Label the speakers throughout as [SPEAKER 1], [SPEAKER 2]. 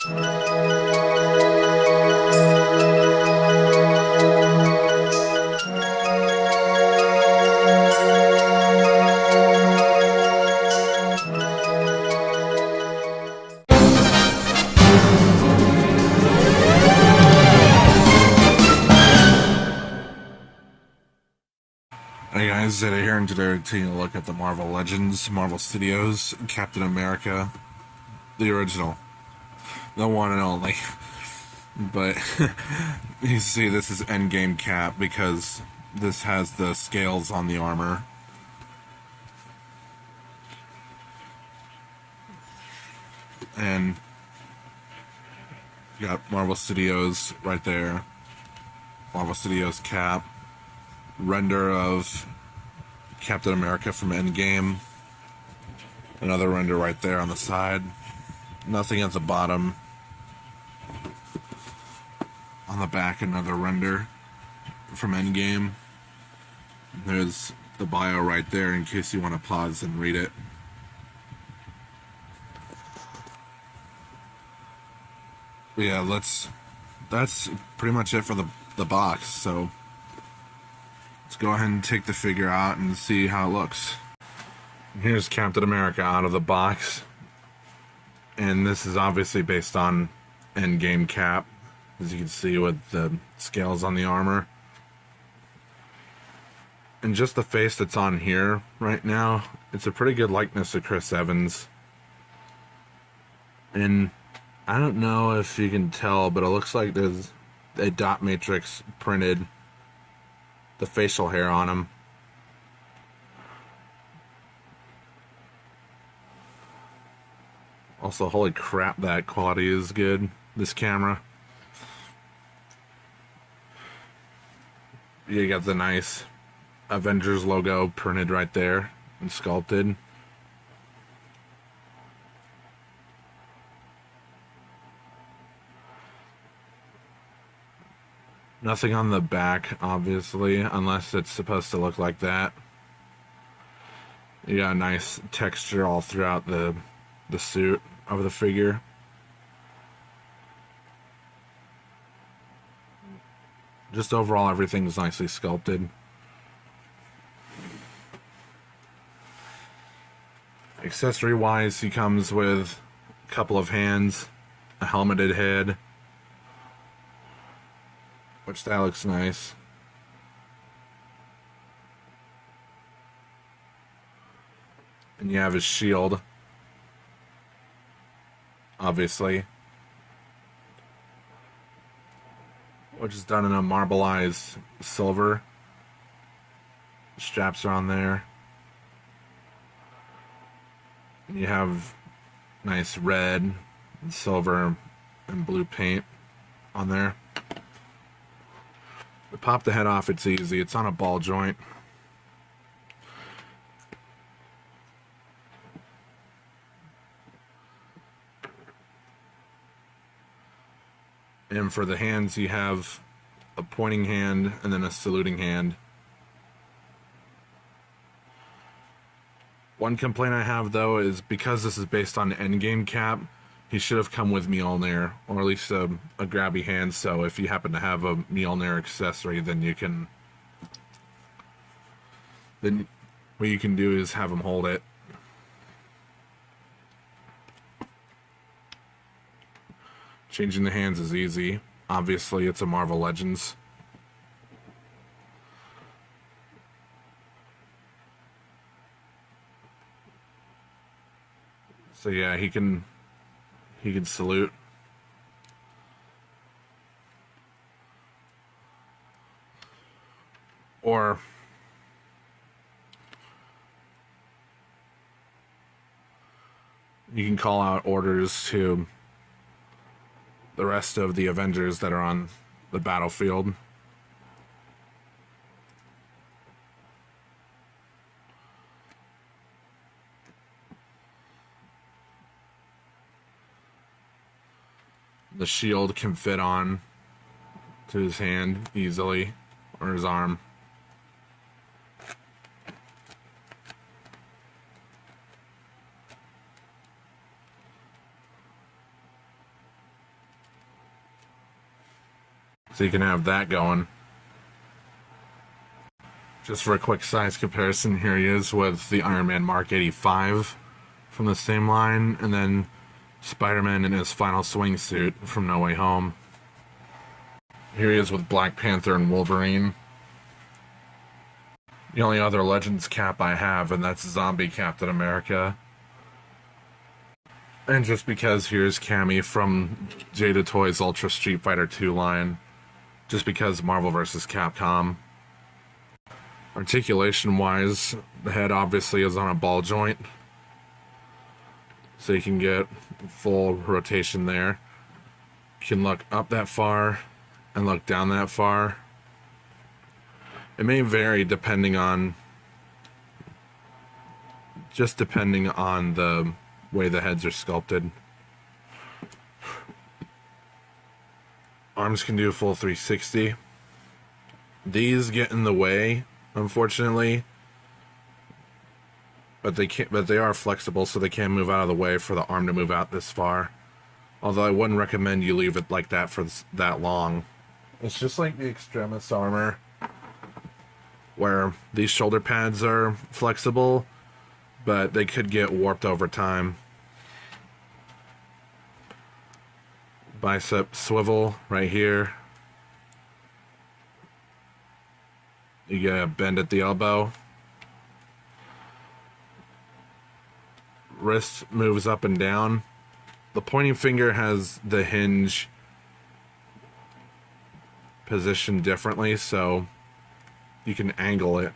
[SPEAKER 1] Hey guys, Zeta here, and today we're taking a look at the Marvel Legends, Marvel Studios, Captain America, the original, the one and only. But you see, this is Endgame Cap because this has the scales on the armor. And you got Marvel Studios right there, Marvel Studios Cap, render of Captain America from Endgame, another render right there on the side, nothing at the bottom. On the back, another render from Endgame. There's the bio right there in case you want to pause and read it. But yeah, that's pretty much it for the box, so let's go ahead and take the figure out and see how it looks. Here's Captain America out of the box, and this is obviously based on Endgame Cap, as you can see with the scales on the armor. And just the face that's on here right now, it's a pretty good likeness of Chris Evans. And I don't know if you can tell, but it looks like there's a dot matrix printed the facial hair on him. Also, holy crap, that quality is good, this camera. You got the nice Avengers logo printed right there and sculpted. Nothing on the back, obviously, unless it's supposed to look like that. You got a nice texture all throughout the suit of the figure. Just overall, everything's nicely sculpted. Accessory-wise, he comes with a couple of hands, a helmeted head, which that looks nice. And you have his shield, obviously, which is done in a marbleized silver. Straps are on there. And you have nice red, silver, and blue paint on there. To pop the head off, it's easy. It's on a ball joint. And for the hands, you have a pointing hand and then a saluting hand. One complaint I have, though, is because this is based on Endgame Cap, he should have come with Mjolnir, or at least a grabby hand, so if you happen to have a Mjolnir accessory, then you can... Then what you can do is have him hold it. Changing the hands is easy. Obviously, it's a Marvel Legends. So yeah, he can salute. Or you can call out orders to the rest of the Avengers that are on the battlefield. The shield can fit on to his hand easily, or his arm. So you can have that going. Just for a quick size comparison, here he is with the Iron Man Mark 85 from the same line, and then Spider-Man in his final swing suit from No Way Home. Here he is with Black Panther and Wolverine. The only other Legends cap I have, and that's Zombie Captain America. And just because here's Cammy from Jada Toys Ultra Street Fighter 2 line, just because Marvel vs. Capcom. Articulation-wise, the head obviously is on a ball joint, so you can get full rotation there. You can look up that far and look down that far. It may vary depending on the way the heads are sculpted. Arms can do a full 360. These get in the way, unfortunately, but they are flexible, so they can move out of the way for the arm to move out this far. Although I wouldn't recommend you leave it like that for that long. It's just like the Extremis armor, where these shoulder pads are flexible, but they could get warped over time. Bicep swivel right here. You get a bend at the elbow. Wrist moves up and down. The pointing finger has the hinge positioned differently, so you can angle it.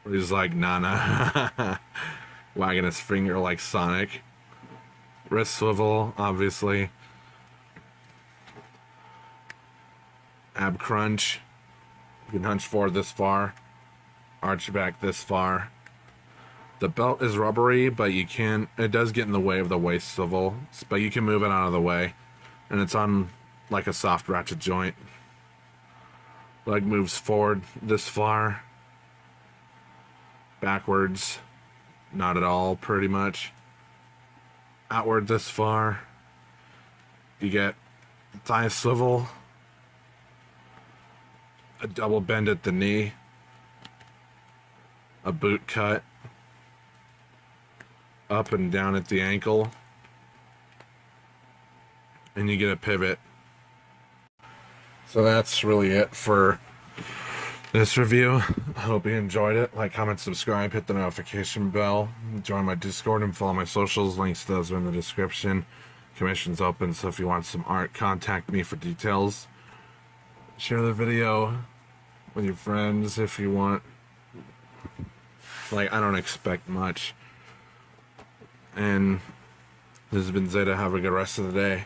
[SPEAKER 1] He's like, nah, wagging his finger like Sonic. Wrist swivel, obviously. Ab crunch. You can hunch forward this far. Arch back this far. The belt is rubbery, but it does get in the way of the waist swivel, but you can move it out of the way. And it's on like a soft ratchet joint. Leg moves forward this far. Backwards, not at all, pretty much. Outward this far. You get thigh swivel. A double bend at the knee. A boot cut. Up and down at the ankle. And you get a pivot. So that's really it for this review. I hope you enjoyed it. Like, comment, subscribe, hit the notification bell. Join my Discord and follow my socials. Links to those are in the description. Commission's open, so if you want some art, contact me for details. Share the video with your friends if you want. Like, I don't expect much. And this has been Zeta. Have a good rest of the day.